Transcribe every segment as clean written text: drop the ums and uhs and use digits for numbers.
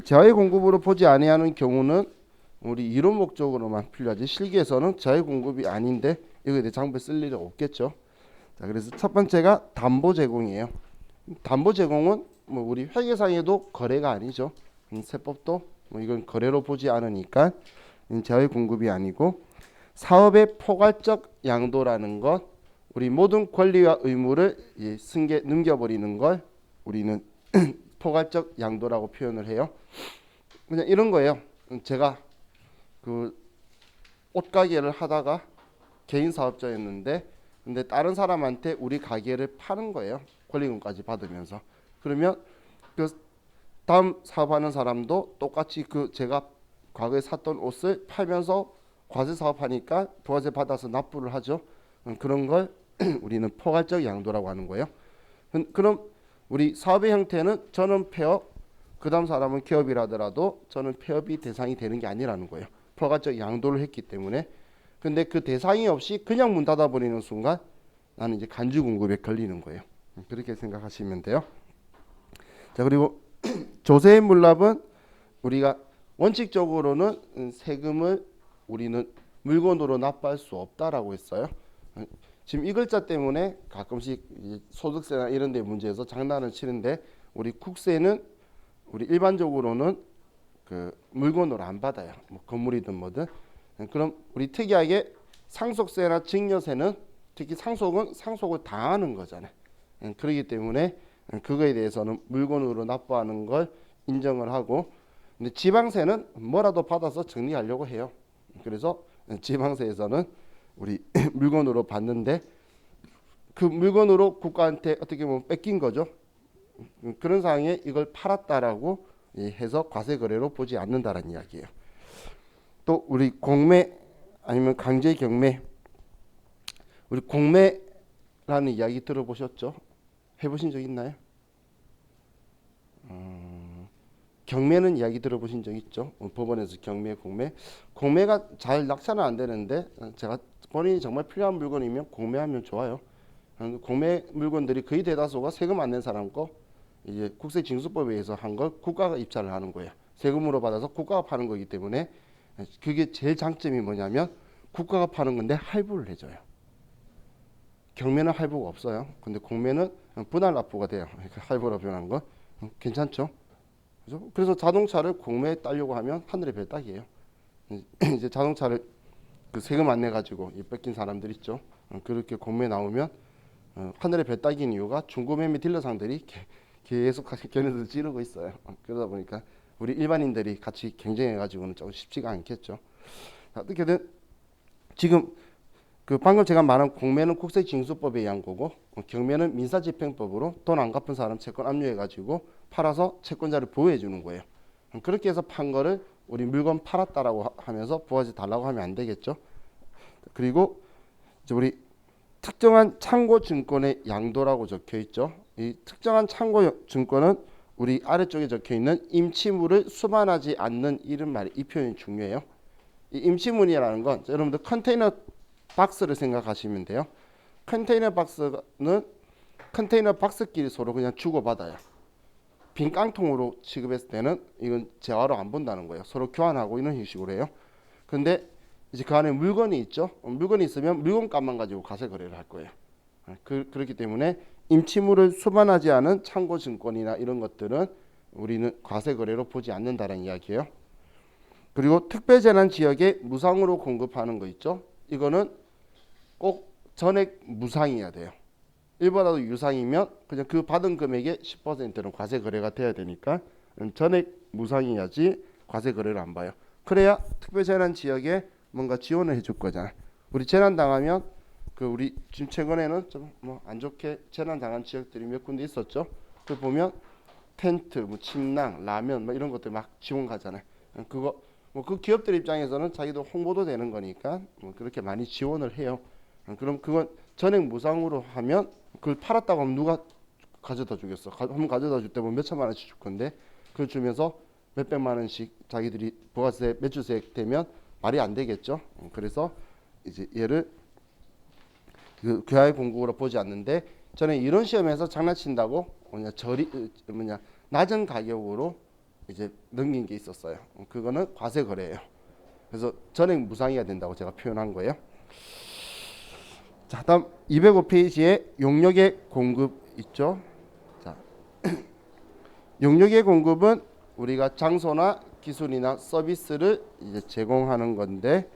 재화의 공급으로 보지 아니하는 경우는 우리 이론 목적으로만 필요하지 실기에서는 재화의 공급이 아닌데 이거에 대해 장부에 쓸 일이 없겠죠. 자, 그래서 첫 번째가 담보 제공이에요. 담보 제공은 뭐 우리 회계상에도 거래가 아니죠. 세법도 뭐 이건 거래로 보지 않으니까 재화의 공급이 아니고 사업의 포괄적 양도라는 것 우리 모든 권리와 의무를 승계 넘겨버리는 걸 우리는 포괄적 양도라고 표현을 해요. 그냥 이런 거예요. 제가 그 옷가게를 하다가 개인 사업자였는데 근데 다른 사람한테 우리 가게를 파는 거예요. 권리금까지 받으면서. 그러면 그 다음 사업하는 사람도 똑같이 그 제가 과거에 샀던 옷을 팔면서 과세 사업하니까 부가세 받아서 납부를 하죠. 그런 걸 우리는 포괄적 양도라고 하는 거예요. 그럼 우리 사업의 형태는 저는 폐업, 그 다음 사람은 기업이라더라도 저는 폐업이 대상이 되는 게 아니라는 거예요. 포괄적 양도를 했기 때문에. 근데 그 대상이 없이 그냥 문 닫아버리는 순간 나는 이제 간주 공급에 걸리는 거예요. 그렇게 생각하시면 돼요. 자, 그리고 조세의 물납은 우리가 원칙적으로는 세금을 우리는 물건으로 납부할 수 없다라고 했어요. 지금 이 글자 때문에 가끔씩 소득세나 이런 데 문제에서 장난을 치는데 우리 국세는 우리 일반적으로는 그 물건으로 안 받아요. 뭐 건물이든 뭐든. 그럼 우리 특이하게 상속세나 증여세는 특히 상속은 상속을 당하는 거잖아요. 그렇기 때문에 그거에 대해서는 물건으로 납부하는 걸 인정을 하고 근데 지방세는 뭐라도 받아서 정리하려고 해요. 그래서 지방세에서는 우리 물건으로 받는데 그 물건으로 국가한테 어떻게 보면 뺏긴 거죠. 그런 상황에 이걸 팔았다라고 해서 과세 거래로 보지 않는다라는 이야기예요. 또 우리 공매 아니면 강제 경매 우리 공매라는 이야기 들어보셨죠? 해보신 적 있나요? 경매는 이야기 들어보신 적 있죠? 법원에서 경매, 공매. 공매가 잘 낙찰은 안 되는데 제가 본인이 정말 필요한 물건이면 공매하면 좋아요. 공매 물건들이 거의 대다수가 세금 안 낸 사람 거 이제 국세징수법에 의해서 한 걸 국가가 입찰을 하는 거예요. 세금으로 받아서 국가가 파는 거기 때문에 그게 제일 장점이 뭐냐면 국가가 파는 건데 할부를 해줘요. 경매는 할부가 없어요. 근데 공매는 분할 납부가 돼요. 그러니까 할부로 변한 거 괜찮죠? 그죠? 그래서 자동차를 공매에 따려고 하면 하늘의 별 따기예요. 이제 자동차를 그 세금 안 내 가지고 뺏긴 사람들 있죠. 그렇게 공매 나오면 하늘의 별 따기인 이유가 중고매매 딜러상들이 계속 걔네들 찌르고 있어요. 그러다 보니까 우리 일반인들이 같이 경쟁해 가지고는 조금 쉽지가 않겠죠. 어떻게든 지금 그 방금 제가 말한 공매는 국세징수법에 의한 거고 경매는 민사집행법으로 돈 안 갚은 사람 채권 압류해 가지고 팔아서 채권자를 보호해 주는 거예요. 그렇게 해서 판 거를 우리 물건 팔았다라고 하면서 부가세 달라고 하면 안 되겠죠. 그리고 이제 우리 특정한 참고 증권의 양도라고 적혀 있죠. 이 특정한 참고 증권은 우리 아래쪽에 적혀 있는 임치물을 수반하지 않는 이런 말이 이 표현이 중요해요. 이 임치물이라는 건 여러분들 컨테이너 박스를 생각하시면 돼요. 컨테이너 박스는 컨테이너 박스끼리 서로 그냥 주고받아요. 빈 깡통으로 취급했을 때는 이건 재화로 안 본다는 거예요. 서로 교환하고 이런 형식으로 해요. 근데 이제 그 안에 물건이 있죠. 물건이 있으면 물건값만 가지고 과세 거래를 할 거예요. 그렇기 때문에 임치물을 수반하지 않은 참고 증권이나 이런 것들은 우리는 과세 거래로 보지 않는다는 이야기예요. 그리고 특별재난 지역에 무상으로 공급하는 거 있죠. 이거는 꼭 전액 무상이어야 돼요. 일보다도 유상이면 그냥 그 받은 금액의 10%는 과세 거래가 돼야 되니까 전액 무상이어야지 과세 거래를 안 봐요. 그래야 특별재난 지역에 뭔가 지원을 해줄 거잖아. 우리 재난 당하면 그 우리 지금 최근에는 좀 뭐 안 좋게 재난 당한 지역들이 몇 군데 있었죠. 그 보면 텐트, 뭐 침낭, 라면 뭐 이런 것들 막 지원 가잖아요. 그거 뭐 그 기업들 입장에서는 자기도 홍보도 되는 거니까 뭐 그렇게 많이 지원을 해요. 그럼 그건 전액 무상으로 하면 그걸 팔았다고 하면 누가 가져다 주겠어? 한번 가져다 줄 때 뭐 몇 천만 원씩 줄 건데 그걸 주면서 몇 백만 원씩 자기들이 부가세 매출세 되면 말이 안 되겠죠. 그래서 이제 얘를 그 교화의 공급으로 보지 않는데 저는 이런 시험에서 장난친다고 뭐냐 낮은 가격으로 이제 넘긴 게 있었어요. 그거는 과세 거래예요. 그래서 전액 무상이가 된다고 제가 표현한 거예요. 자, 다음 205페이지에 용역의 공급 있죠. 자, 용역의 공급은 우리가 장소나 기술이나 서비스를 이제 제공하는 건데,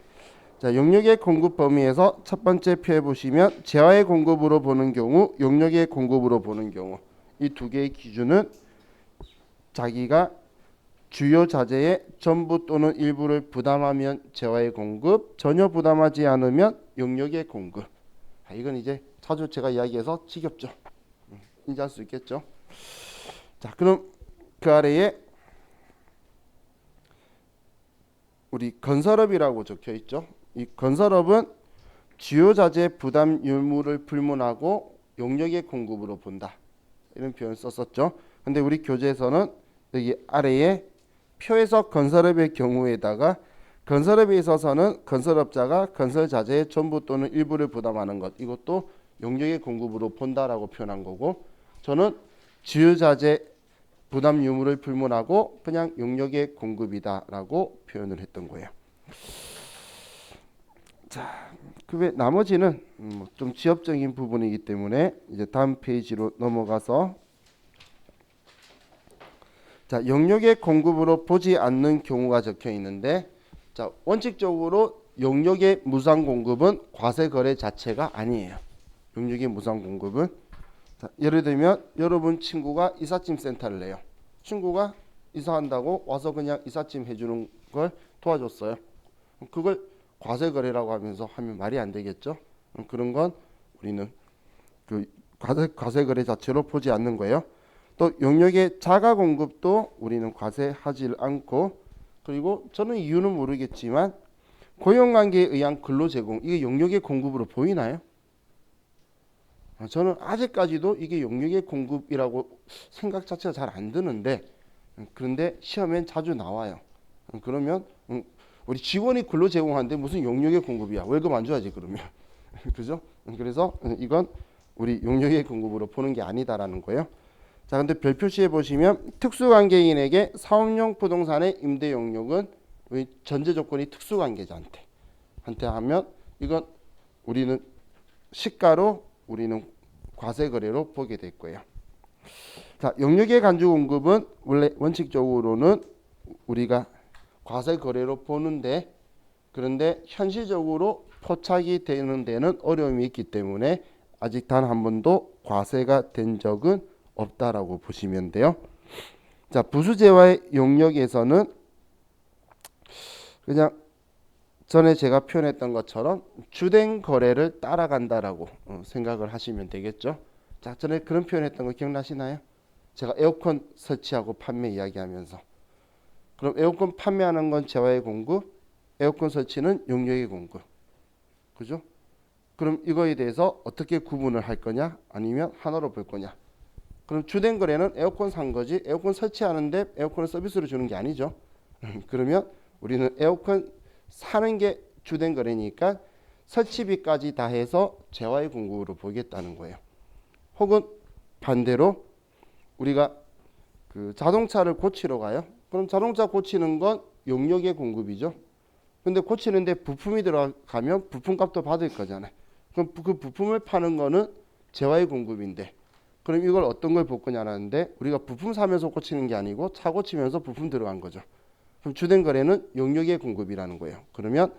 자, 용역의 공급 범위에서 첫 번째 표에 보시면 재화의 공급으로 보는 경우, 용역의 공급으로 보는 경우, 이 두 개의 기준은 자기가 주요 자재의 전부 또는 일부를 부담하면 재화의 공급, 전혀 부담하지 않으면 용역의 공급. 이건 이제 자주 제가 이야기해서 지겹죠. 인지할 수 있겠죠. 자, 그럼 그 아래에 우리 건설업이라고 적혀 있죠. 이 건설업은 주요 자재 부담 유무를 불문하고 용역의 공급으로 본다. 이런 표현을 썼었죠. 근데 우리 교재에서는 여기 아래에 표에서 건설업의 경우에다가 건설업에 있어서는 건설업자가 건설 자재의 전부 또는 일부를 부담하는 것, 이것도 용역의 공급으로 본다라고 표현한 거고, 저는 주요 자재 부담 유무를 불문하고 그냥 용역의 공급이다라고 표현을 했던 거예요. 자, 그 외 나머지는 좀 지엽적인 부분이기 때문에 이제 다음 페이지로 넘어가서, 자, 용역의 공급으로 보지 않는 경우가 적혀 있는데, 자, 원칙적으로 용역의 무상 공급은 과세 거래 자체가 아니에요. 용역의 무상 공급은, 자, 예를 들면 여러분 친구가 이삿짐 센터를 내요. 친구가 이사한다고 와서 그냥 이삿짐 해주는 걸 도와줬어요. 그걸 과세 거래라고 하면서 하면 말이 안 되겠죠. 그런 건 우리는 그 과세 거래 자체로 보지 않는 거예요. 또 용역의 자가 공급도 우리는 과세하지 않고, 그리고 저는 이유는 모르겠지만 고용관계에 의한 근로 제공, 이게 용역의 공급으로 보이나요? 저는 아직까지도 이게 용역의 공급이라고 생각 자체가 잘 안 드는데, 그런데 시험엔 자주 나와요. 그러면 우리 직원이 근로 제공하는데 무슨 용역의 공급이야? 월급 안 줘야지 그러면. 그죠? 그래서 이건 우리 용역의 공급으로 보는 게 아니다라는 거예요. 자, 근데 별 표시해 보시면 특수관계인에게 사업용 부동산의 임대 용역은 우리 전제 조건이 특수관계자한테 하면 이건 우리는 시가로 우리는 과세 거래로 보게 될 거예요. 자, 용역의 간주 공급은 원래 원칙적으로는 우리가 과세 거래로 보는데, 그런데 현실적으로 포착이 되는 데는 어려움이 있기 때문에 아직 단 한 번도 과세가 된 적은 없다라고 보시면 돼요. 자, 부수재화의 용역에서는 그냥 전에 제가 표현했던 것처럼 주된 거래를 따라간다라고 생각을 하시면 되겠죠. 자, 전에 그런 표현했던 거 기억나시나요? 제가 에어컨 설치하고 판매 이야기하면서, 그럼 에어컨 판매하는 건 재화의 공급, 에어컨 설치는 용역의 공급, 그죠? 그럼 이거에 대해서 어떻게 구분을 할 거냐, 아니면 하나로 볼 거냐? 그럼 주된 거래는 에어컨 산 거지, 에어컨 설치하는데 에어컨을 서비스로 주는 게 아니죠. 그러면 우리는 에어컨 사는 게 주된 거래니까 설치비까지 다 해서 재화의 공급으로 보겠다는 거예요. 혹은 반대로 우리가 그 자동차를 고치러 가요. 그럼 자동차 고치는 건 용역의 공급이죠. 근데 고치는데 부품이 들어가면 부품값도 받을 거잖아요. 그럼 그 부품을 파는 거는 재화의 공급인데, 그럼 이걸 어떤 걸 볼 거냐라는데, 우리가 부품 사면서 고치는 게 아니고 차 고치면서 부품 들어간 거죠. 그럼 주된 거래는 용역의 공급이라는 거예요. 그러면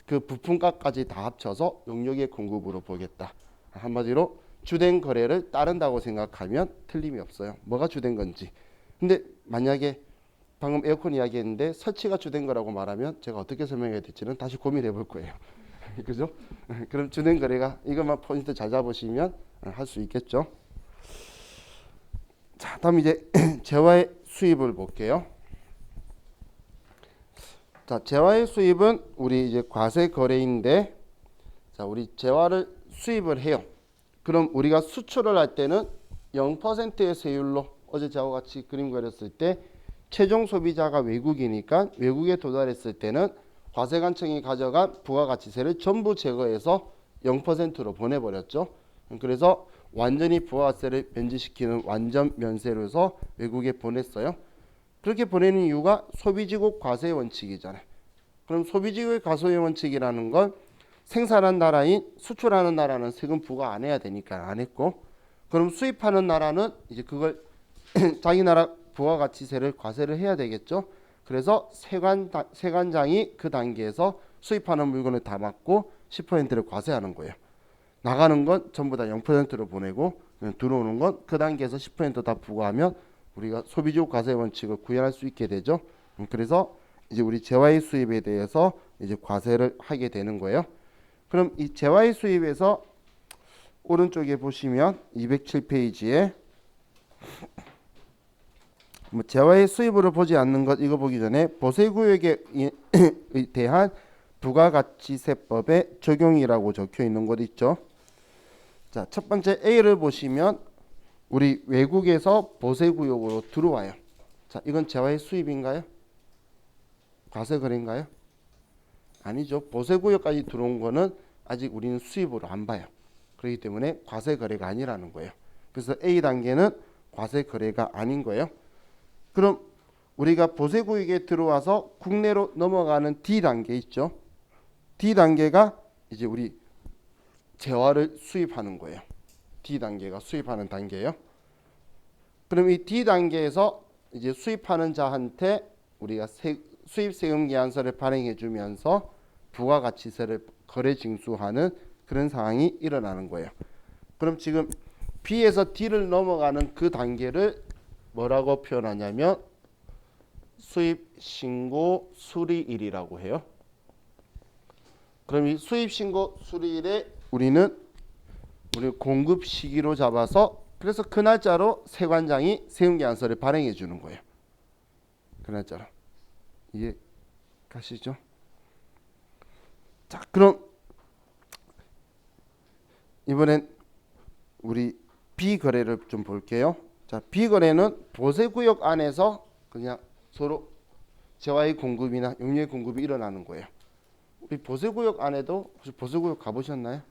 그 부품값까지 다 합쳐서 용역의 공급으로 보겠다. 한마디로 주된 거래를 따른다고 생각하면 틀림이 없어요. 뭐가 주된 건지. 근데 만약에 방금 에어컨 이야기했는데 설치가 주된 거라고 말하면 제가 어떻게 설명해야 될지는 다시 고민해 볼 거예요. 그죠? 그럼 주된 거래가, 이것만 포인트 잘 잡으시면 할 수 있겠죠. 자, 다음 이제 재화의 수입을 볼게요. 자, 재화의 수입은 우리 이제 과세 거래인데, 자, 우리 재화를 수입을 해요. 그럼 우리가 수출을 할 때는 0%의 세율로, 어제 저와 같이 그림 그렸을 때 최종 소비자가 외국이니까 외국에 도달했을 때는 과세관청이 가져간 부가가치세를 전부 제거해서 0%로 보내버렸죠. 그래서 완전히 부가세를 면제시키는 완전 면세로서 외국에 보냈어요. 그렇게 보내는 이유가 소비지국 과세 원칙이잖아요. 그럼 소비지국의 과세 원칙이라는 건 생산한 나라인 수출하는 나라는 세금 부과 안 해야 되니까 안 했고, 그럼 수입하는 나라는 이제 그걸 자기 나라 부가가치세를 과세를 해야 되겠죠. 그래서 세관장이 그 단계에서 수입하는 물건을 다 받고 10%를 과세하는 거예요. 나가는 건 전부 다 0%로 보내고 들어오는 건 그 단계에서 10%다 부과하면 우리가 소비지국 과세 원칙을 구현할 수 있게 되죠. 그래서 이제 우리 재화의 수입에 대해서 이제 과세를 하게 되는 거예요. 그럼 이 재화의 수입에서 오른쪽에 보시면 207페이지에 뭐 재화의 수입으로 보지 않는 것 이거 보기 전에 보세구역에 대한 부가가치세법의 적용이라고 적혀 있는 것 있죠. 자, 첫 번째 A를 보시면 우리 외국에서 보세구역으로 들어와요. 자, 이건 재화의 수입인가요? 과세거래인가요? 아니죠. 보세구역까지 들어온 거는 아직 우리는 수입으로 안 봐요. 그렇기 때문에 과세거래가 아니라는 거예요. 그래서 A 단계는 과세거래가 아닌 거예요. 그럼 우리가 보세구역에 들어와서 국내로 넘어가는 D 단계 있죠. D 단계가 이제 우리 재화를 수입하는 거예요. D 단계가 수입하는 단계예요. 그럼 이 D 단계에서 이제 수입하는 자한테 우리가 수입세금계산서를 발행해 주면서 부가가치세를 거래 징수하는 그런 상황이 일어나는 거예요. 그럼 지금 B에서 D를 넘어가는 그 단계를 뭐라고 표현하냐면 수입신고 수리일이라고 해요. 그럼 이 수입신고 수리일에 우리 공급 시기로 잡아서 그래서 그 날짜로 세관장이 세금계산서를 발행해 주는 거예요. 그 날짜로. 이해 가시죠? 자, 그럼 이번엔 우리 비거래를 좀 볼게요. 자, 비거래는 보세구역 안에서 그냥 서로 재화의 공급이나 용료의 공급이 일어나는 거예요. 우리 보세구역 안에도 혹시 보세구역 가보셨나요?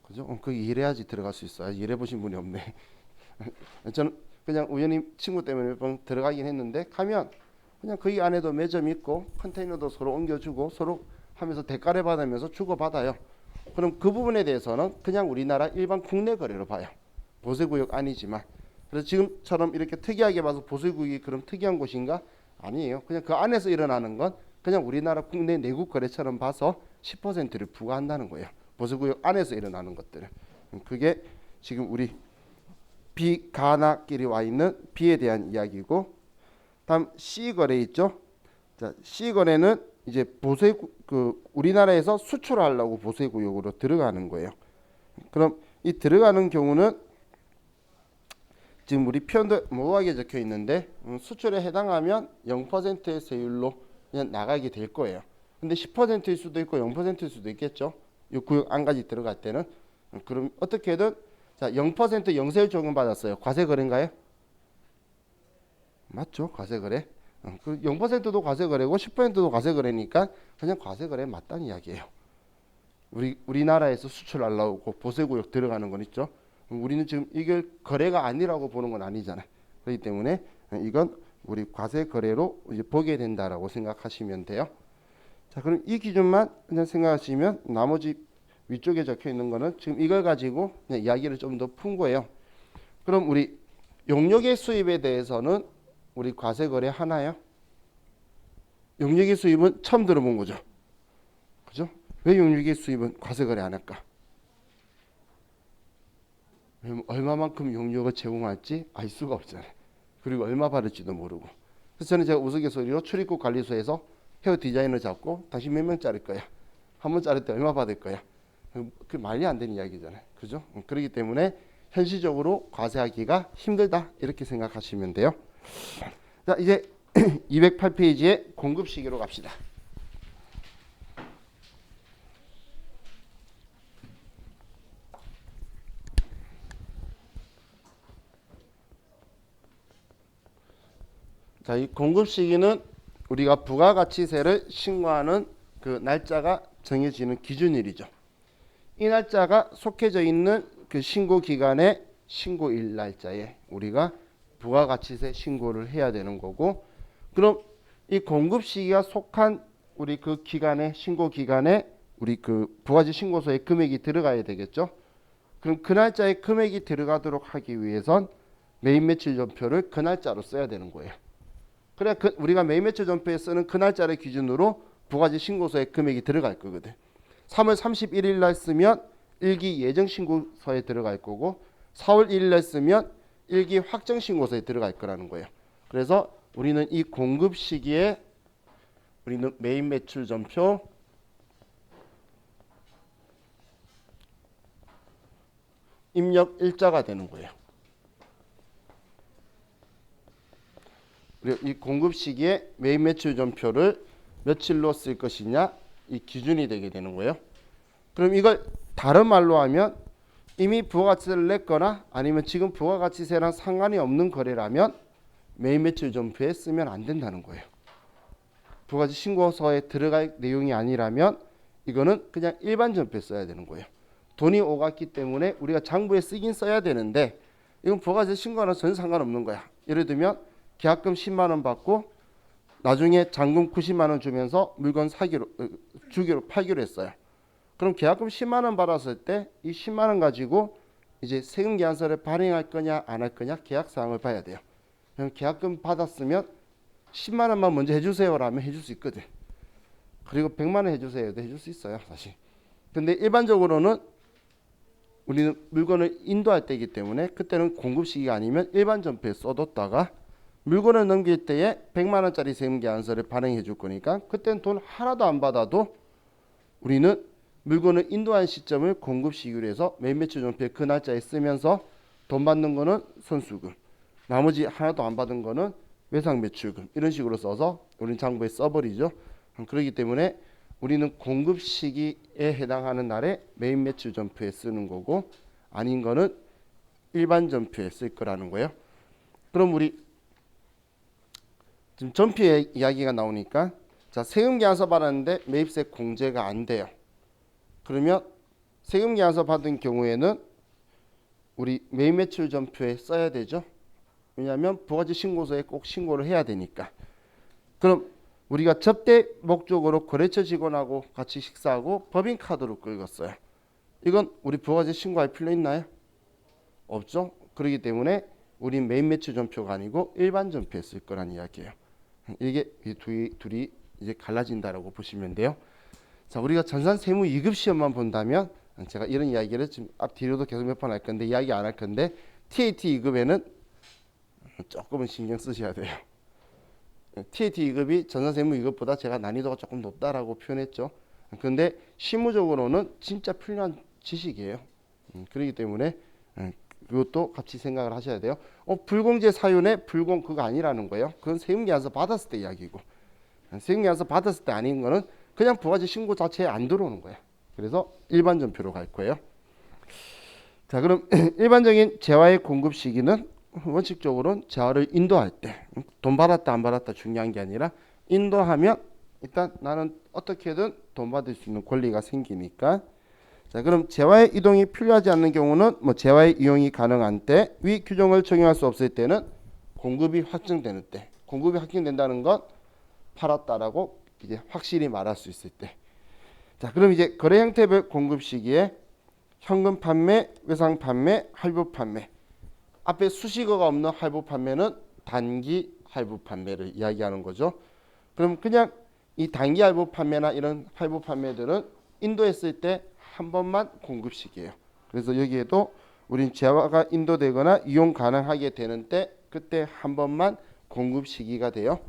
그죠? 거기 일해야지 들어갈 수 있어요. 일해 보신 분이 없네. 저는 그냥 우연히 친구 때문에 몇 번 들어가긴 했는데 가면 그냥 거기 안에도 매점 있고 컨테이너도 서로 옮겨주고 서로 하면서 대가를 받으면서 주고받아요. 그럼 그 부분에 대해서는 그냥 우리나라 일반 국내 거래로 봐요. 보세구역 아니지만. 그래서 지금처럼 이렇게 특이하게 봐서 보세구역이 그럼 특이한 곳인가? 아니에요. 그냥 그 안에서 일어나는 건 그냥 우리나라 국내 내국 거래처럼 봐서 10%를 부과한다는 거예요. 보세구역 안에서 일어나는 것들은. 그게 지금 우리 비가나끼리 와 있는 B에 대한 이야기고, 다음 C 거래 있죠. 자, C 거래는 이제 우리나라에서 수출하려고 보세구역으로 들어가는 거예요. 그럼 이 들어가는 경우는 지금 우리 표현도 모호하게 적혀 있는데 수출에 해당하면 0%의 세율로 그냥 나가게 될 거예요. 근데 10%일 수도 있고 0%일 수도 있겠죠. 이 구역 안까지 들어갈 때는. 그럼 어떻게든 자, 0% 영세율 적용받았어요. 과세거래인가요? 맞죠? 과세거래. 0%도 과세거래고 10%도 과세거래니까 그냥 과세거래에 맞다는 이야기예요. 우리나라에서 수출하려고 보세구역 들어가는 건 있죠. 우리는 지금 이게 거래가 아니라고 보는 건 아니잖아요. 그렇기 때문에 이건 우리 과세거래로 이제 보게 된다라고 생각하시면 돼요. 자, 그럼 이 기준만 그냥 생각하시면 나머지 위쪽에 적혀 있는 거는 지금 이걸 가지고 그냥 이야기를 좀 더 푼 거예요. 그럼 우리 용역의 수입에 대해서는 우리 과세거래 하나요? 용역의 수입은 처음 들어본 거죠. 그죠? 왜 용역의 수입은 과세거래 안 할까? 얼마만큼 용역을 제공할지 알 수가 없잖아요. 그리고 얼마 받을지도 모르고. 그래서 저는 제가 우스갯소리로 출입국 관리소에서 헤어 디자인을 잡고 당신 몇 명 자를 거야? 한 번 자를 때 얼마 받을 거야? 그 말이 안 되는 이야기잖아요. 그죠? 그렇기 때문에 현실적으로 과세하기가 힘들다 이렇게 생각하시면 돼요. 자, 이제 208페이지에 공급 시기로 갑시다. 자, 이 공급 시기는 우리가 부가가치세를 신고하는 그 날짜가 정해지는 기준일이죠. 이 날짜가 속해져 있는 그 신고 기간의 신고일 날짜에 우리가 부가가치세 신고를 해야 되는 거고, 그럼 이 공급 시기가 속한 우리 그 기간에 신고 기간에 우리 그 부가가치 신고서에 금액이 들어가야 되겠죠. 그럼 그 날짜에 금액이 들어가도록 하기 위해선 매입 매출 전표를 그 날짜로 써야 되는 거예요. 그래 우리가 매입 매출 전표에 쓰는 그 날짜를 기준으로 부가가치 신고서에 금액이 들어갈 거거든. 3월 31일 날 쓰면 1기 예정 신고서에 들어갈 거고 4월 1일 날 쓰면 1기 확정 신고서에 들어갈 거라는 거예요. 그래서 우리는 이 공급 시기에 우리는 매입 매출 전표 입력 일자가 되는 거예요. 그리고 이 공급 시기에 매입 매출 전표를 며칠로 쓸 것이냐 이 기준이 되게 되는 거예요. 그럼 이걸 다른 말로 하면 이미 부가가치세를 냈거나 아니면 지금 부가가치세랑 상관이 없는 거래라면 매입 매출 전표에 쓰면 안 된다는 거예요. 부가가치 신고서에 들어갈 내용이 아니라면 이거는 그냥 일반 전표에 써야 되는 거예요. 돈이 오갔기 때문에 우리가 장부에 쓰긴 써야 되는데 이건 부가가치 신고와는 전혀 상관없는 거야. 예를 들면 계약금 10만 원 받고 나중에 잔금 90만 원 주면서 물건 팔기로 했어요. 그럼 계약금 10만 원 받았을 때 이 10만 원 가지고 이제 세금 계산서를 발행할 거냐 안 할 거냐 계약 사항을 봐야 돼요. 그럼 계약금 받았으면 10만 원만 먼저 해주세요라면 해줄 수 있거든. 그리고 100만 원 해주세요도 해줄 수 있어요 사실. 근데 일반적으로는 우리는 물건을 인도할 때이기 때문에 그때는 공급 시기가 아니면 일반 전표에 써뒀다가 물건을 넘길 때에 100만 원짜리 세금 계산서를 발행해 줄 거니까 그때는 돈 하나도 안 받아도 우리는 물건을 인도한 시점을 공급 시기로 해서 매입 매출 전표에 그 날짜에 쓰면서 돈 받는 거는 선수금, 나머지 하나도 안 받은 거는 외상 매출금 이런 식으로 써서 우리는 장부에 써버리죠. 그렇기 때문에 우리는 공급 시기에 해당하는 날에 매입 매출 전표에 쓰는 거고 아닌 거는 일반 전표에 쓸 거라는 거예요. 그럼 우리 지금 전표의 이야기가 나오니까 자 세금 계산서 받았는데 매입세 공제가 안 돼요. 그러면 세금 계산서 받은 경우에는 우리 매입 매출 전표에 써야 되죠. 왜냐하면 부가가치 신고서에 꼭 신고를 해야 되니까. 그럼 우리가 접대 목적으로 거래처 직원하고 같이 식사하고 법인카드로 긁었어요. 이건 우리 부가가치 신고할 필요 있나요? 없죠. 그렇기 때문에 우리 매입 매출 전표가 아니고 일반 전표에 쓸 거란 이야기예요. 이게 둘이 이제 갈라진다라고 보시면 돼요. 자, 우리가 전산 세무 2급 시험만 본다면 제가 이런 이야기를 지금 앞뒤로도 계속 몇 번 할 건데 이야기 안 할 건데 TAT 2급에는 조금은 신경 쓰셔야 돼요. TAT 2급이 전산 세무 2급보다 제가 난이도가 조금 높다라고 표현했죠. 그런데 실무적으로는 진짜 필요한 지식이에요. 그렇기 때문에 그것도 같이 생각을 하셔야 돼요. 불공제 사유내 불공 그거 아니라는 거예요. 그건 세금 계산서 받았을 때 이야기고 세금 계산서 받았을 때 아닌 거는 그냥 부가가치 신고 자체에 안 들어오는 거예요. 그래서 일반 전표로 갈 거예요. 자, 그럼 일반적인 재화의 공급 시기는 원칙적으로는 재화를 인도할 때 돈 받았다 안 받았다 중요한 게 아니라 인도하면 일단 나는 어떻게든 돈 받을 수 있는 권리가 생기니까. 자, 그럼 재화의 이동이 필요하지 않는 경우는 뭐 재화의 이용이 가능한 때, 위 규정을 적용할 수 없을 때는 공급이 확정되는 때. 공급이 확정된다는 건 팔았다라고 이제 확실히 말할 수 있을 때. 자, 그럼 이제 거래 형태별 공급 시기에 현금 판매, 외상 판매, 할부 판매. 앞에 수식어가 없는 할부 판매는 단기 할부 판매를 이야기하는 거죠. 그럼 그냥 이 단기 할부 판매나 이런 할부 판매들은 인도했을 때 한 번만 공급 시기예요. 그래서 여기에도 우린 재화가 인도되거나 이용 가능하게 되는 때 그때 한 번만 공급 시기가 돼요.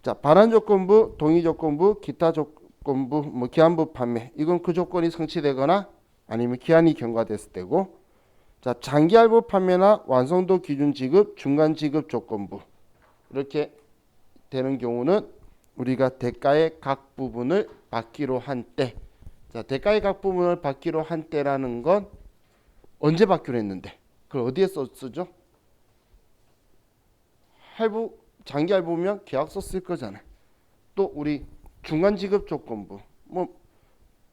자, 반환 조건부, 동의 조건부, 기타 조건부, 뭐 기한부 판매. 이건 그 조건이 성취되거나 아니면 기한이 경과됐을 때고. 자, 장기 할부 판매나 완성도 기준 지급, 중간 지급 조건부. 이렇게 되는 경우는 우리가 대가의 각 부분을 받기로 한 때. 자, 대가의 각 부분을 받기로 한 때라는 건 언제 받기로 했는데? 그걸 어디에 쓰죠? 할부 장기 할부면 계약서 쓸 거잖아요. 또 우리 중간 지급 조건부 뭐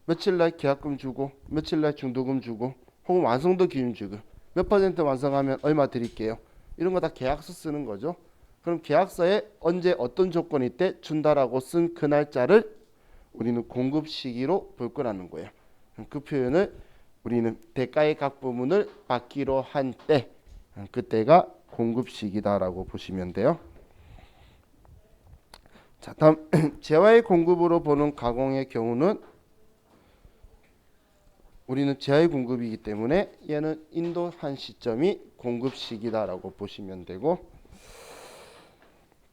며칠 날 계약금 주고 며칠 날 중도금 주고 혹은 완성도 기준 지급 몇 퍼센트 완성하면 얼마 드릴게요. 이런 거 다 계약서 쓰는 거죠. 그럼 계약서에 언제 어떤 조건이 때 준다라고 쓴 그 날짜를 우리는 공급 시기로 볼 거라는 거예요. 그 표현을 우리는 대가의 각 부분을 받기로 한 때, 그때가 공급 시기다라고 보시면 돼요. 자, 다음 재화의 공급으로 보는 가공의 경우는 우리는 재화의 공급이기 때문에 얘는 인도한 시점이 공급 시기다라고 보시면 되고,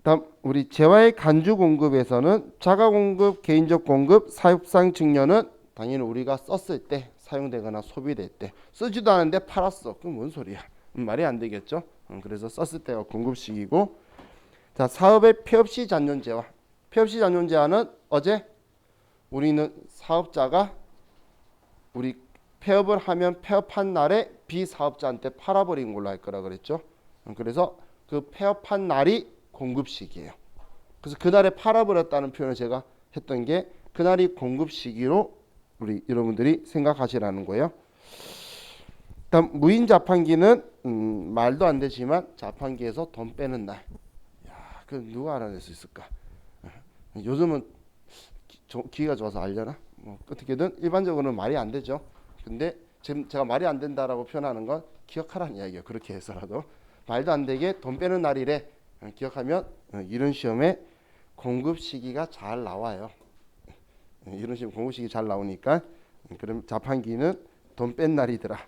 다음 우리 재화의 간주 공급에서는 자가 공급, 개인적 공급, 사육상 증여는 당연히 우리가 썼을 때 사용되거나 소비될 때, 쓰지도 않은데 팔았어. 그럼 뭔 소리야? 말이 안 되겠죠. 그래서 썼을 때가 공급 시기고, 자, 사업의 폐업시 잔존재화. 폐업시 잔존재화는 어제 우리는 사업자가 우리 폐업을 하면 폐업한 날에 비사업자한테 팔아버린 걸로 할 거라 그랬죠. 그래서 그 폐업한 날이 공급 시기예요. 그래서 그날에 팔아버렸다는 표현을 제가 했던 게 그날이 공급 시기로 우리 여러분들이 생각하시라는 거예요. 다음 무인 자판기는 말도 안 되지만 자판기에서 돈 빼는 날. 야, 그 누가 알아낼 수 있을까? 요즘은 기회가 좋아서 알려나? 뭐 어떻게든 일반적으로는 말이 안 되죠. 근데 지금 제가 말이 안 된다라고 표현하는 건 기억하라는 이야기예요. 그렇게 해서라도 말도 안 되게 돈 빼는 날이래 기억하면 이런 시험에 공급 시기가 잘 나와요. 이런 시험 공급 시기 잘 나오니까 그럼 자판기는 돈 뺀 날이더라.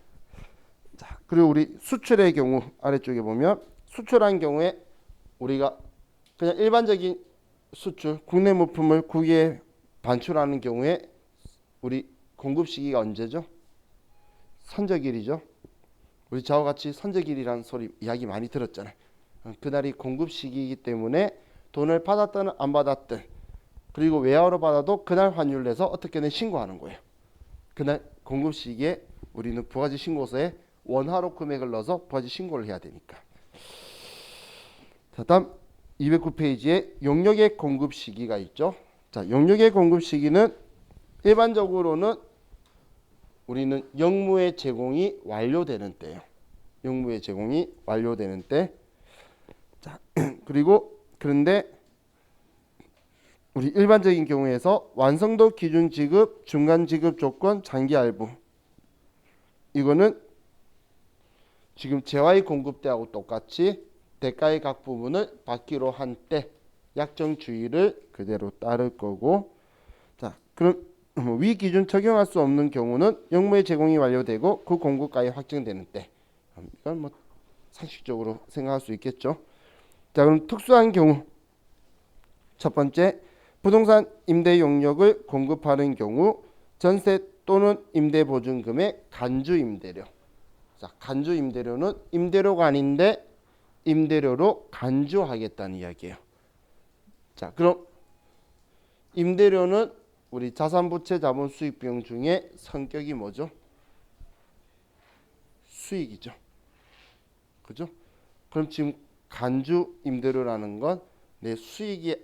자, 그리고 우리 수출의 경우 아래쪽에 보면 수출한 경우에 우리가 그냥 일반적인 수출 국내 물품을 국외에 반출하는 경우에 우리 공급 시기가 언제죠? 선적일이죠. 우리 저와 같이 선적일이라는 소리 이야기 많이 들었잖아요. 그날이 공급 시기이기 때문에 돈을 받았든 안 받았든 그리고 외화로 받아도 그날 환율을 내서 어떻게든 신고하는 거예요. 그날 공급 시기에 우리는 부가지 신고서에 원화로 금액을 넣어서 부가지 신고를 해야 되니까. 자, 다음 209페이지에 용역의 공급 시기가 있죠. 자, 용역의 공급 시기는 일반적으로는 우리는 영무의 제공이 완료되는 때예요. 영무의 제공이 완료되는 때. 자, 그리고 그런데 우리 일반적인 경우에서 완성도 기준 지급, 중간 지급 조건, 장기 할부. 이거는 지금 재화의 공급 때하고 똑같이 대가의 각 부분을 받기로 한 때 약정 주의를 그대로 따를 거고. 자, 그럼 위 기준 적용할 수 없는 경우는 영무의 제공이 완료되고 그 공급가액이 확정되는 때. 이건 뭐 상식적으로 생각할 수 있겠죠. 자, 그럼 특수한 경우 첫 번째 부동산 임대 용역을 공급하는 경우 전세 또는 임대 보증금의 간주 임대료. 자, 간주 임대료는 임대료가 아닌데 임대료로 간주하겠다는 이야기예요. 자, 그럼 임대료는 우리 자산부채 자본 수익 비용 중에 성격이 뭐죠? 수익이죠. 그죠? 그럼 지금 간주 임대료라는 건 내 수익이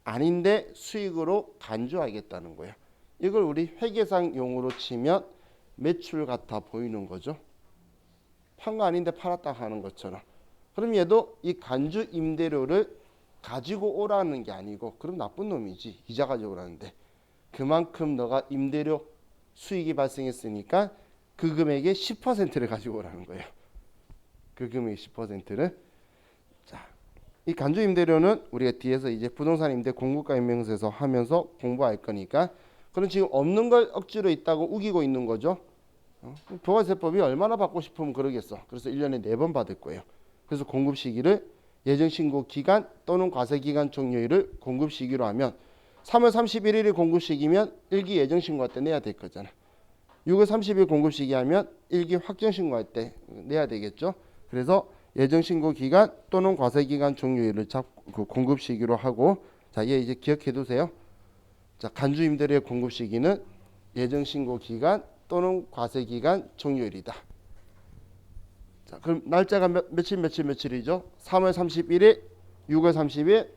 아닌데 수익으로 간주하겠다는 거예요. 이걸 우리 회계상 용어로 치면 매출 같아 보이는 거죠. 판 거 아닌데 팔았다 하는 것처럼. 그럼 얘도 이 간주 임대료를 가지고 오라는 게 아니고 그럼 나쁜 놈이지. 이자 가지고 오라는데 그만큼 너가 임대료 수익이 발생했으니까 그 금액의 10%를 가지고 오라는 거예요. 그 금액의 10%를. 자, 이 간주 임대료는 우리가 뒤에서 이제 부동산 임대 공급가 임명서에서 하면서 공부할 거니까 그럼 지금 없는 걸 억지로 있다고 우기고 있는 거죠. 부가세법이 얼마나 받고 싶으면 그러겠어. 그래서 1년에 4번 받을 거예요. 그래서 공급 시기를 예정 신고 기간 또는 과세 기간 종료일을 공급 시기로 하면 3월 31일이 공급 시기면 1기 예정 신고할 때 내야 될 거잖아. 6월 30일 공급 시기 하면 1기 확정 신고할 때 내야 되겠죠. 그래서 예정 신고 기간 또는 과세 기간 종료일을 잡고 공급 시기로 하고, 자, 얘 이제 기억해 두세요. 자, 간주 임대료의 공급 시기는 예정 신고 기간 또는 과세 기간 종료일이다. 자, 그럼 날짜가 며칠이죠? 3월 31일, 6월 30일,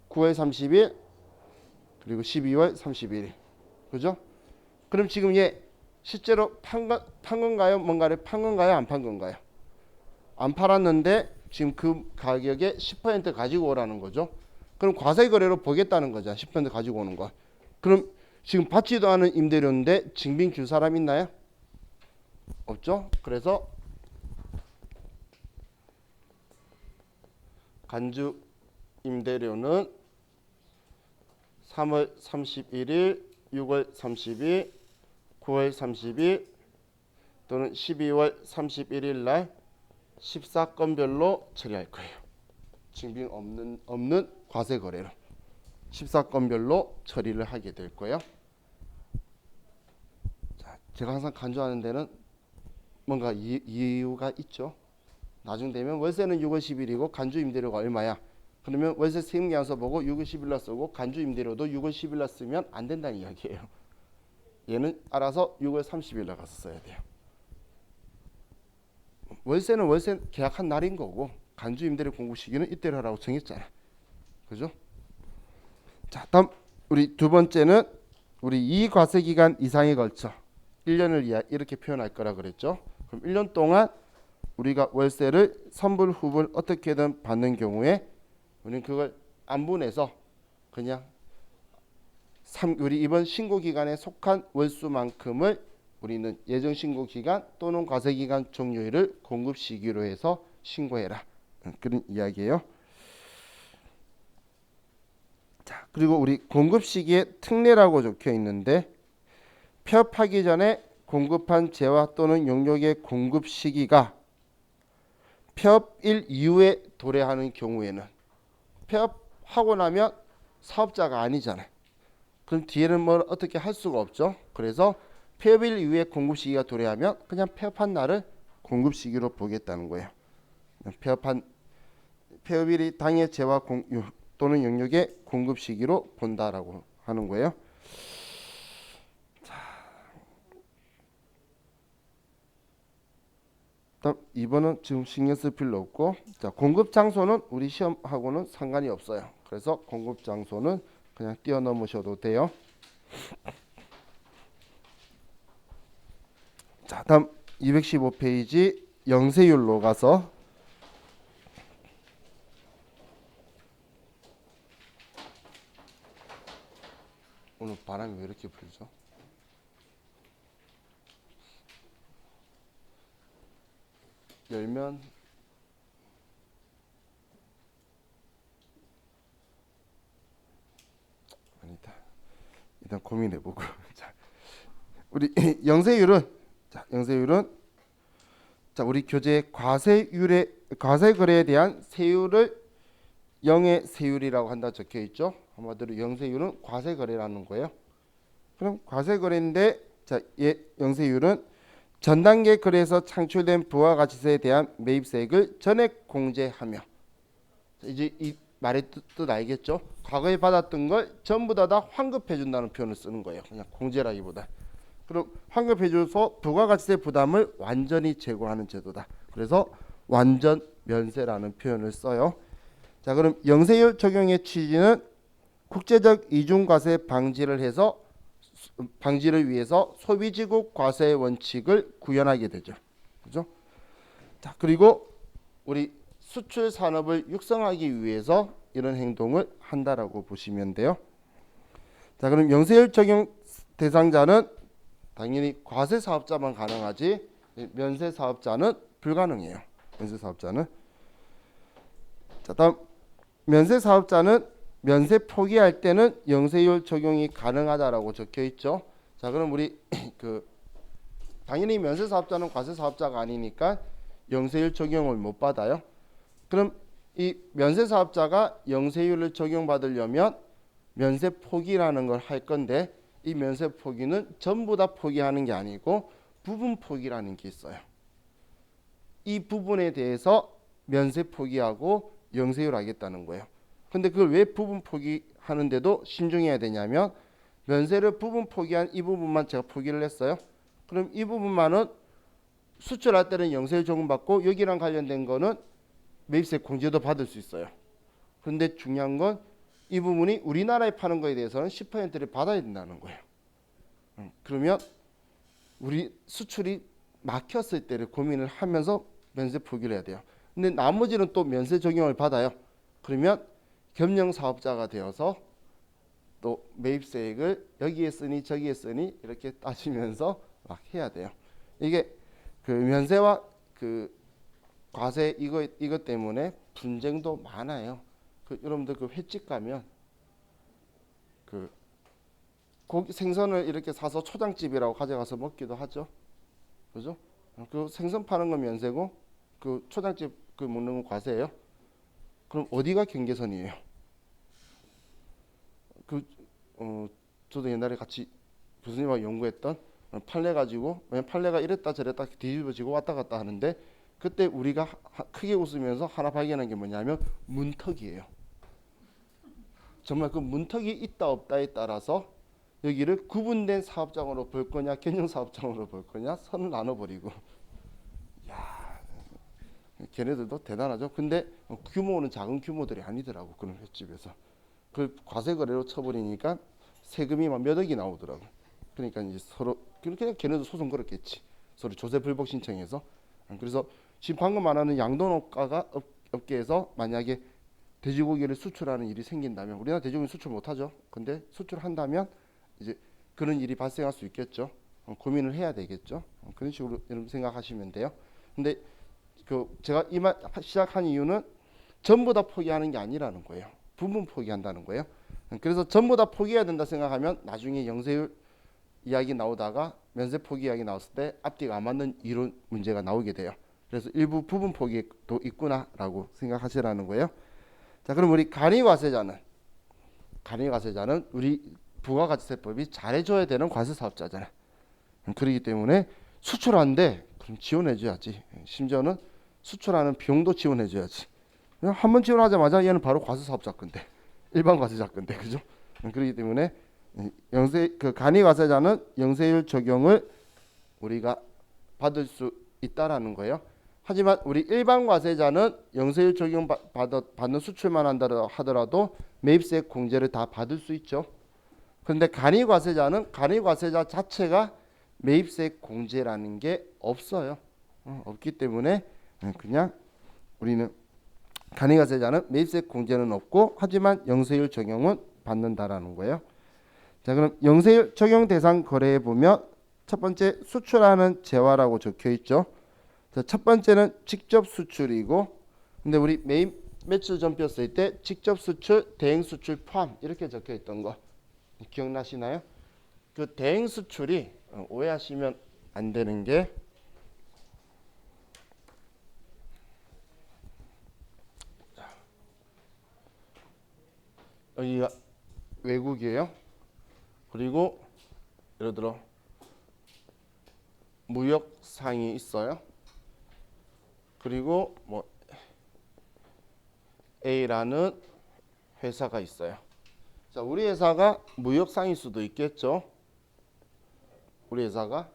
9월 30일, 그리고 12월 31일. 그죠? 그럼 지금 얘 실제로 판 건가요? 뭔가를 판 건가요? 안 판 건가요? 안 팔았는데 지금 그 가격에 10% 가지고 오라는 거죠. 그럼 과세 거래로 보겠다는 거죠. 10% 가지고 오는 거. 그럼 지금 받지도 않은 임대료인데 증빙 줄 사람 있나요? 없죠. 그래서 간주 임대료는 3월 31일, 6월 30일, 9월 30일 또는 12월 31일 날 14건별로 처리할 거예요. 증빙 없는 과세 거래로 14건별로 처리를 하게 될 거예요. 자, 제가 항상 간주하는 데는 뭔가 이유가 있죠. 나중 되면 월세는 6월 10일이고 간주 임대료가 얼마야? 그러면 월세 세금계산서 보고 6월 10일 날 쓰고 간주 임대료도 6월 10일 날 쓰면 안 된다는 이야기예요. 얘는 알아서 6월 30일 날 가서 써야 돼요. 월세는 월세 계약한 날인 거고 간주 임대료 공급 시기는 이때로 하라고 정했잖아. 그죠? 자, 다음 우리 두 번째는 우리 이 과세 기간 이상에 걸쳐 1년을 이렇게 표현할 거라 그랬죠. 그럼 1년 동안 우리가 월세를 선불 후불 어떻게든 받는 경우에 우리는 그걸 안분해서 그냥 우리 이번 신고 기간에 속한 월수만큼을 우리는 예정 신고 기간 또는 과세 기간 종료일을 공급 시기로 해서 신고해라. 그런 이야기예요. 자, 그리고 우리 공급 시기에 특례라고 적혀 있는데 폐업하기 전에 공급한 재화 또는 용역의 공급 시기가 폐업일 이후에 도래하는 경우에는 폐업하고 나면 사업자가 아니잖아요. 그럼 뒤에는 뭘 어떻게 할 수가 없죠. 그래서 폐업일 이후에 공급 시기가 도래하면 그냥 폐업한 날을 공급 시기로 보겠다는 거예요. 폐업일이 당해 재화 또는 용역의 공급 시기로 본다라고 하는 거예요. 자, 다음 2번은 지금 신경 쓸 필요 없고, 자, 공급 장소는 우리 시험하고는 상관이 없어요. 그래서 공급 장소는 그냥 뛰어넘으셔도 돼요. 자, 다음 215페이지 영세율로 가서 오늘 바람이 왜 이렇게 불죠? 열면 아니다. 일단 고민해보고. 자, 우리 영세율은 자, 우리 교재 과세 거래에 대한 세율을 영의 세율이라고 한다 적혀 있죠. 한마디로 영세율은 과세 거래라는 거예요. 그럼 과세 거래인데 자, 영세율은 전 단계 거래에서 창출된 부가가치세에 대한 매입세액을 전액 공제하며, 이제 이 말의 뜻 알겠죠? 과거에 받았던 걸 전부 다 환급해 준다는 표현을 쓰는 거예요. 그냥 공제라기보다. 그럼 환급해줘서 부가가치세 부담을 완전히 제거하는 제도다. 그래서 완전 면세라는 표현을 써요. 자, 그럼 영세율 적용의 취지는 국제적 이중과세 방지를 위해서 소비지국 과세 원칙을 구현하게 되죠. 그죠? 자, 그리고 우리 수출 산업을 육성하기 위해서 이런 행동을 한다라고 보시면 돼요. 자, 그럼 영세율 적용 대상자는 당연히 과세 사업자만 가능하지 면세 사업자는 불가능해요. 면세 사업자는. 자, 다음 면세 사업자는 면세 포기할 때는 영세율 적용이 가능하다라고 적혀 있죠. 자, 그럼 우리 당연히 면세 사업자는 과세 사업자가 아니니까 영세율 적용을 못 받아요. 그럼 이 면세 사업자가 영세율을 적용받으려면 면세 포기라는 걸 할 건데, 이 면세 포기는 전부 다 포기하는 게 아니고 부분 포기라는 게 있어요. 이 부분에 대해서 면세 포기하고 영세율 하겠다는 거예요. 근데 그걸 왜 부분 포기하는데도 신중해야 되냐면, 면세를 부분 포기한 이 부분만 제가 포기를 했어요. 그럼 이 부분만은 수출할 때는 영세율 적용받고 여기랑 관련된 거는 매입세 공제도 받을 수 있어요. 그런데 중요한 건 이 부분이 우리나라에 파는 거에 대해서는 10%를 받아야 된다는 거예요. 그러면 우리 수출이 막혔을 때를 고민을 하면서 면세 포기를 해야 돼요. 근데 나머지는 또 면세 적용을 받아요. 그러면 겸용 사업자가 되어서 또 매입세액을 여기에 쓰니 저기에 쓰니 이렇게 따지면서 막 해야 돼요. 이게 그 면세와 그 과세 이것 때문에 분쟁도 많아요. 여러분들 그 횟집 가면 그 고기 생선을 이렇게 사서 초장집이라고 가져가서 먹기도 하죠. 그죠? 그 생선 파는 건 면세고 그 초장집 그 먹는 건 과세예요. 그럼 어디가 경계선이에요? 그 저도 옛날에 같이 교수님하고 연구했던 판례 가지고 왜냐면 판례가 이랬다 저랬다 뒤집어지고 왔다 갔다 하는데 그때 우리가 크게 웃으면서 하나 발견한 게 뭐냐면 문턱이에요. 정말 그 문턱이 있다 없다에 따라서 여기를 구분된 사업장으로 볼 거냐 개념 사업장으로 볼 거냐 선을 나눠버리고 야 걔네들도 대단하죠. 근데 규모는 작은 규모들이 아니더라고. 그런 횟집에서 그 과세 거래로 쳐버리니까 세금이 막 몇 억이 나오더라고. 그러니까 이제 서로 그냥 걔네도 소송 걸었겠지. 서로 조세 불복 신청해서. 그래서 지금 방금 말하는 양돈업가가 업계에서 만약에 돼지고기를 수출하는 일이 생긴다면 우리나라 돼지고기 수출 못하죠. 근데 수출한다면 이제 그런 일이 발생할 수 있겠죠. 고민을 해야 되겠죠. 그런 식으로 여러분 생각하시면 돼요. 근데 그 제가 이 말 시작한 이유는 전부 다 포기하는 게 아니라는 거예요. 부분 포기한다는 거예요. 그래서 전부 다 포기해야 된다 생각하면 나중에 영세율 이야기 나오다가 면세 포기 이야기 나왔을 때 앞뒤가 안 맞는 이론 문제가 나오게 돼요. 그래서 일부 부분 포기도 있구나라고 생각하시라는 거예요. 자, 그럼 우리 간이과세자는 우리 부가가치세법이 잘해줘야 되는 과세사업자잖아요. 그렇기 때문에 수출한데 그럼 지원해줘야지. 심지어는 수출하는 비용도 지원해줘야지. 한 번 지원하자마자 얘는 바로 과세사업자 건데 일반 과세자 건데 그죠? 그렇기 때문에 간이과세자는 영세율 적용을 우리가 받을 수 있다라는 거예요. 하지만 우리 일반 과세자는 영세율 적용 받는 수출만 한다 하더라도 매입세 공제를 다 받을 수 있죠. 그런데 간이과세자는 간이과세자 자체가 매입세 공제라는 게 없어요. 없기 때문에 그냥 우리는 간이과세자는 매입세 공제는 없고 하지만 영세율 적용은 받는다라는 거예요. 자, 그럼 영세율 적용 대상 거래에 보면 첫 번째 수출하는 재화라고 적혀 있죠. 자, 첫 번째는 직접 수출이고 근데 우리 매입 매출 전표 쓸 때 직접 수출, 대행 수출 포함 이렇게 적혀 있던 거 기억나시나요? 그 대행 수출이 오해하시면 안 되는 게 여기가 외국이에요. 그리고 예를 들어 무역상이 있어요. 그리고 뭐 A라는 회사가 있어요. 자, 우리 회사가 무역상일 수도 있겠죠. 우리 회사가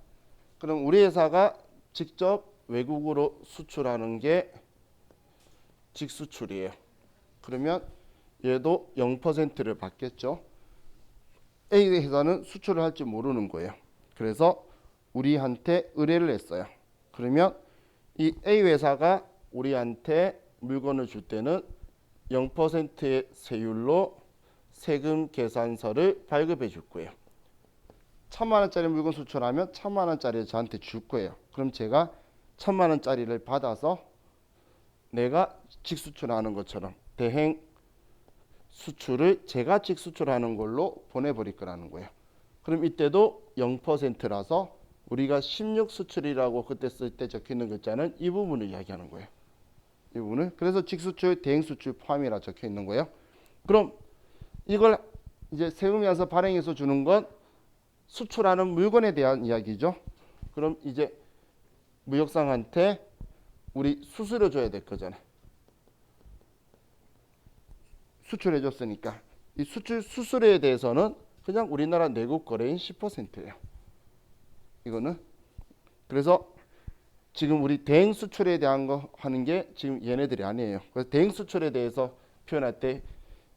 그럼 우리 회사가 직접 외국으로 수출하는 게 직수출이에요. 그러면 얘도 0%를 받겠죠. A 회사는 수출을 할 줄 모르는 거예요. 그래서 우리한테 의뢰를 했어요. 그러면 이 A 회사가 우리한테 물건을 줄 때는 0%의 세율로 세금 계산서를 발급해 줄 거예요. 1,000만 원짜리 물건 수출하면 1,000만 원짜리를 저한테 줄 거예요. 그럼 제가 1,000만 원짜리를 받아서 내가 직수출하는 것처럼 대행 수출을 제가 직수출하는 걸로 보내버릴 거라는 거예요. 그럼 이때도 0%라서 우리가 16 수출이라고 그때 쓸 때 적혀있는 글자는 이 부분을 이야기하는 거예요. 이 부분을. 그래서 직수출, 대행수출 포함이라 적혀있는 거예요. 그럼 이걸 이제 세금에서 발행해서 주는 건 수출하는 물건에 대한 이야기죠. 그럼 이제 무역상한테 우리 수수료 줘야 될 거잖아요. 수출해 줬으니까 이 수출 수수료에 대해서는 그냥 우리나라 내국 거래인 10%예요. 이거는 그래서 지금 우리 대행 수출에 대한 거 하는 게 지금 얘네들이 아니에요. 그래서 대행 수출에 대해서 표현할 때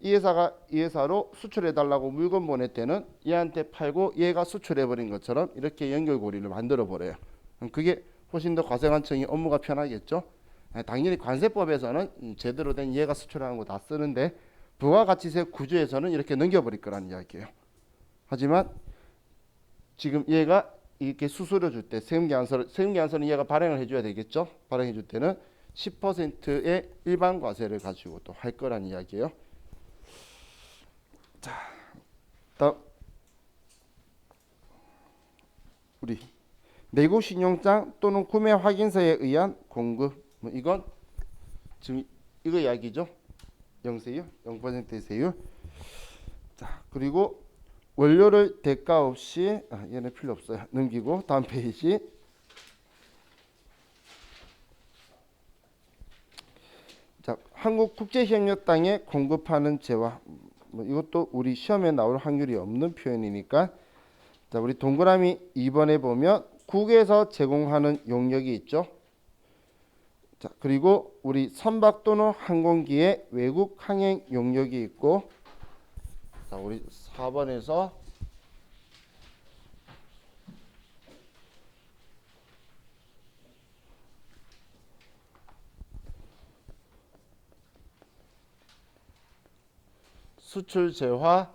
이 회사가 이 회사로 수출해 달라고 물건 보낼 때는 얘한테 팔고 얘가 수출해 버린 것처럼 이렇게 연결고리를 만들어 버려요. 그게 훨씬 더 과세관청이 업무가 편하겠죠. 당연히 관세법에서는 제대로 된 얘가 수출하는 거 다 쓰는데 부가가치세 구조에서는 이렇게 넘겨버릴 거라는 이야기예요. 하지만 지금 얘가 이렇게 수수료 줄 때 세금계산서는 얘가 발행을 해줘야 되겠죠. 발행해 줄 때는 10%의 일반 과세를 가지고 또 할 거란 이야기예요. 자, 다음 우리 내국 신용장 또는 구매 확인서에 의한 공급. 뭐 이건 지금 이거 이야기죠. 영세율, 0%의 세율. 자, 그리고 원료를 대가 없이 얘는 필요 없어요. 넘기고 다음 페이지. 자, 한국국제협력당에 공급하는 재화. 뭐 이것도 우리 시험에 나올 확률이 없는 표현이니까. 자, 우리 동그라미 2번에 보면 국에서 제공하는 용역이 있죠. 자, 그리고 우리 선박 또는 항공기의 외국 항행 용역이 있고, 자, 우리 4번에서 수출 재화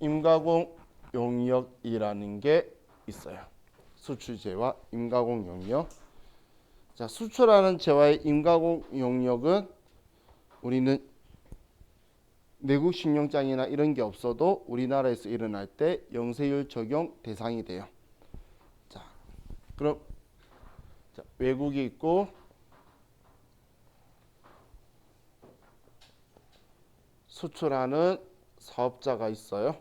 임가공 용역이라는 게 있어요. 수출 재화 임가공 용역. 자, 수출하는 재화의 임가공 용역은 우리는 내국 신용장이나 이런 게 없어도 우리나라에서 일어날 때 영세율 적용 대상이 돼요. 자, 그럼 자, 외국이 있고 수출하는 사업자가 있어요.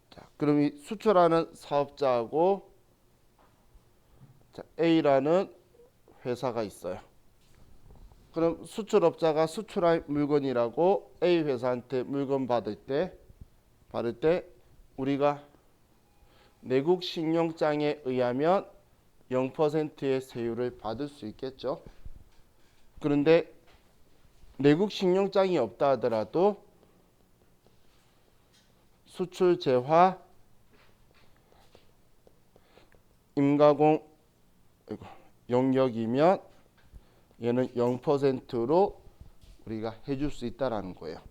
자, 그럼 이 수출하는 사업자하고 자, A라는 회사가 있어요. 그럼 수출업자가 수출할 물건이라고 A 회사한테 물건 받을 때 우리가 내국 신용장에 의하면 0%의 세율을 받을 수 있겠죠. 그런데 내국 신용장이 없다 하더라도 수출 재화 임가공 용역이면 얘는 0%로 우리가 해줄 수 있다라는 거예요.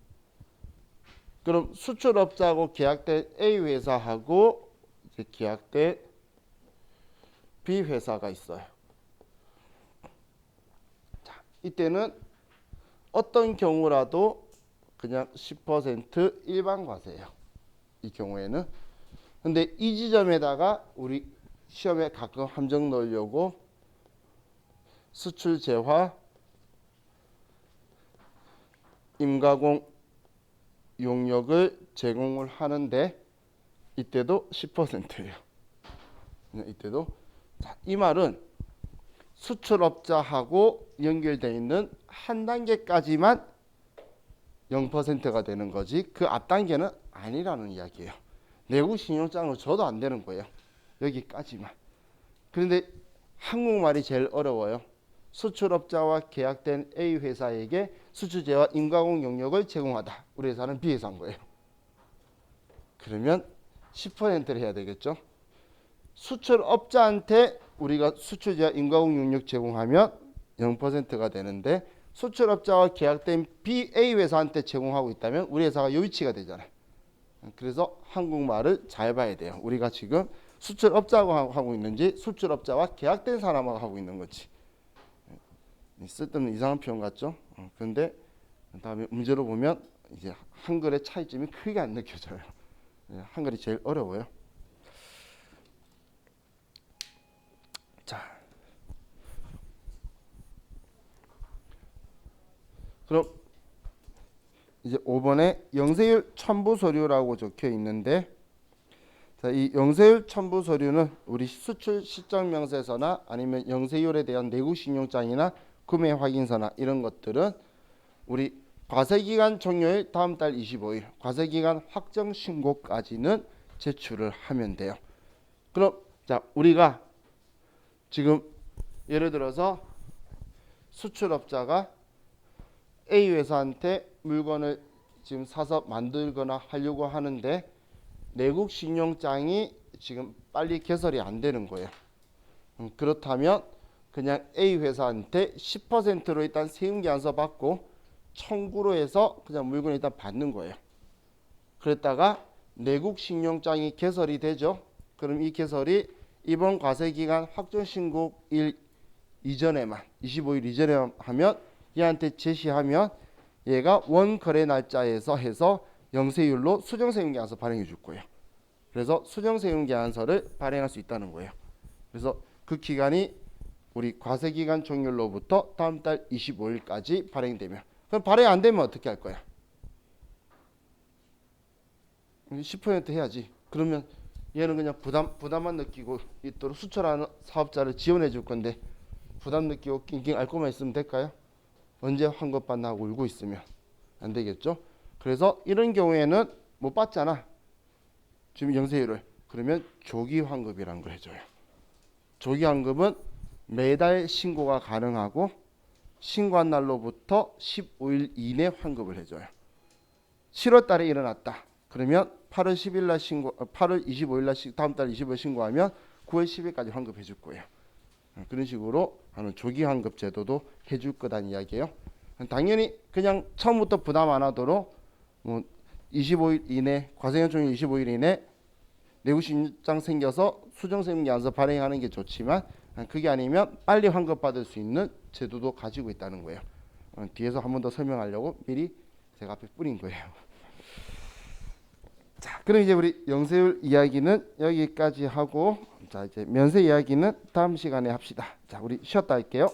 그럼 수출업자하고 계약된 A 회사하고 이제 계약된 B 회사가 있어요. 자, 이때는 어떤 경우라도 그냥 10% 일반 과세예요. 이 경우에는. 근데 이 지점에다가 우리 시험에 가끔 함정 넣으려고 수출 재화 임가공 용역을 제공을 하는데 이때도 10%예요. 이때도. 자, 이 말은 수출업자하고 연결되어 있는 한 단계까지만 0%가 되는 거지 그 앞 단계는 아니라는 이야기예요. 내국 신용장으로 줘도 안 되는 거예요. 여기까지만. 그런데 한국말이 제일 어려워요. 수출업자와 계약된 A 회사에게 수출재와 임가공 용역을 제공하다. 우리 회사는 B 회사인 거예요. 그러면 10%를 해야 되겠죠. 수출업자한테 우리가 수출재와 임가공 용역 제공하면 0%가 되는데 수출업자와 계약된 B, A 회사한테 제공하고 있다면 우리 회사가 요 위치가 되잖아요. 그래서 한국말을 잘 봐야 돼요. 우리가 지금 수출업자하고 하고 있는지 수출업자와 계약된 사람하고 하고 있는 건지. 쓸데없는 이상한 표현 같죠? 그런데 다음에 문제로 보면 이제 한글의 차이점이 크게 안 느껴져요. 한글이 제일 어려워요. 자, 그럼 이제 5번에 영세율 첨부 서류라고 적혀 있는데, 자, 이 영세율 첨부 서류는 우리 수출 실적 명세서나 아니면 영세율에 대한 내국 신용장이나 구매 확인서나 이런 것들은 우리 과세기간 종료일 다음 달 25일 과세기간 확정 신고까지는 제출을 하면 돼요. 그럼 자, 우리가 지금 예를 들어서 수출업자가 A 회사한테 물건을 지금 사서 만들거나 하려고 하는데 내국 신용장이 지금 빨리 개설이 안 되는 거예요. 그렇다면 그냥 A 회사한테 10%로 일단 세금계산서 받고 청구로 해서 그냥 물건을 일단 받는 거예요. 그랬다가 내국 신용장이 개설이 되죠. 그럼 이 개설이 이번 과세기간 확정신고일 이전에만 25일 이전에 하면 얘한테 제시하면 얘가 원거래 날짜에서 해서 영세율로 수정세금계산서 발행해 줄 거예요. 그래서 수정세금계산서를 발행할 수 있다는 거예요. 그래서 그 기간이 우리 과세기간 종료로부터 다음 달 25일까지 발행되면, 그럼 발행 안 되면 어떻게 할 거야? 10% 해야지. 그러면 얘는 그냥 부담만 느끼고 있도록 수출하는 사업자를 지원해 줄 건데 부담 느끼고 낑낑 앓고만 있으면 될까요? 언제 환급 받나 하고 울고 있으면 안 되겠죠. 그래서 이런 경우에는 못 받잖아, 지금 영세율을. 그러면 조기 환급이라는 걸 해줘요. 조기 환급은 매달 신고가 가능하고 신고한 날로부터 15일 이내 환급을 해줘요. 7월 달에 일어났다. 그러면 8월 10일 날 신고, 8월 25일 날 다음 달 25일 신고하면 9월 10일까지 환급해 줄 거예요. 그런 식으로 하는 조기 환급 제도도 해줄 거다는 이야기예요. 당연히 그냥 처음부터 부담 안 하도록 뭐 25일 이내, 과세기간 종료 25일 이내 내구신장 생겨서 수정세금계산서 발행하는 게 좋지만 그게 아니면 빨리 환급 받을 수 있는 제도도 가지고 있다는 거예요. 뒤에서 한 번 더 설명하려고 미리 제가 앞에 뿌린 거예요. 자, 그럼 이제 우리 영세율 이야기는 여기까지 하고, 자 이제 면세 이야기는 다음 시간에 합시다. 자, 우리 쉬었다 할게요.